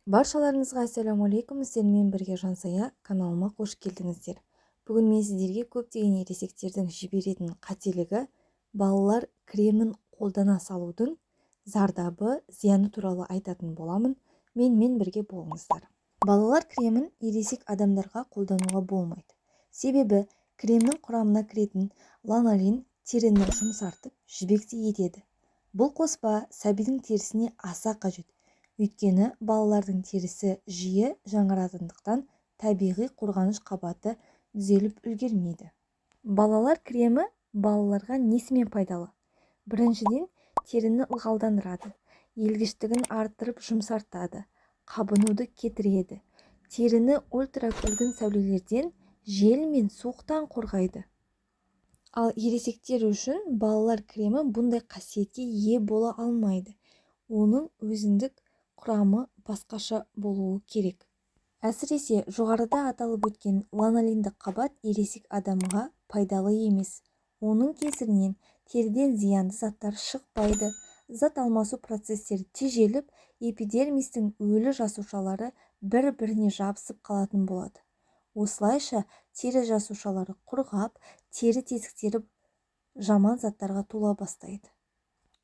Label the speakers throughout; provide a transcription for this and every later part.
Speaker 1: Баршаларыңызға ассалаумағалейкум, сіздермен бірге Жансая каналыма қош келдіңіздер. Бүгін мен сіздерге көптеген ересектердің жіберетін қателігі балалар кремін қолдана салудың зардабы, зияны туралы айтатын боламын. Менімен бірге болыңыздар. Балалар кремін ересек адамдарға қолдануға болмайды. Себебі кремнің құрамына кіретін ланолин теріні жұмсартып, жібектей етеді. Бұл қоспа сәбидің терісіне аса қажет. Өйткені балалардың терісі жиі жаңаратындықтан табиғи қорғаныш қабаты түзеліп үлгермейді. Балалар кремі балаларға несімен пайдалы? Біріншіден, теріні ылғалдандырады, елгіштігін арттырып жұмсартады, қабынуды кетіреді, теріні ультракүлгін сәулелерден, жел мен суықтан қорғайды. Ал ересектер үшін балалар кремі бұндай қасиетке ие бола алмайды. Оның өзіндік құрамы басқаша болуы керек. Әсіресе жоғарыда аталып өткен ланолиндік қабат ересек адамға пайдалы емес. Оның кесірінен теріден зиянды заттар шықпайды, зат алмасу процестері тежеліп, эпидермистің өлі жасушалары бір-біріне жабысып қалатын болады. Осылайша тері жасушалары құрғап, тері тесіктері жаман заттарға тола бастайды.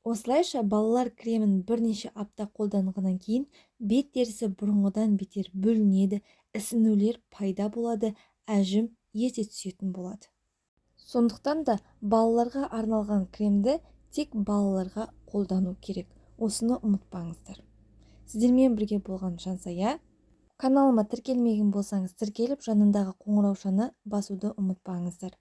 Speaker 1: Осылайша балалар кремін бірнеше апта қолданғаннан кейін бет терісі бұрынғыдан бетер бөлінеді, ісінулер пайда болады, әжім ерте түсетін болады. Сондықтан да балаларға арналған кремді тек балаларға қолдану керек. Осыны ұмытпаңыздар. Сіздермен бірге болған Жансая. Каналыма тіркелмеген болсаңыз, тіркеліп жанындағы қоңыраушаны басуды ұмытпаңыздар.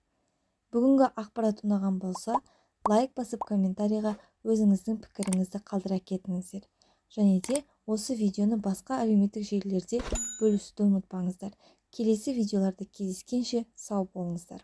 Speaker 1: Бүгінгі ақпарат ұнаған болса, лайк басып комментарийға өзіңіздің пікіріңізді қалдыра кетіңіздер. Және де осы видеоны басқа әлеуметтік желілерде бөлісуді ұмытпаңыздар. Келесі видеоларда кездескенше сау болыңыздар.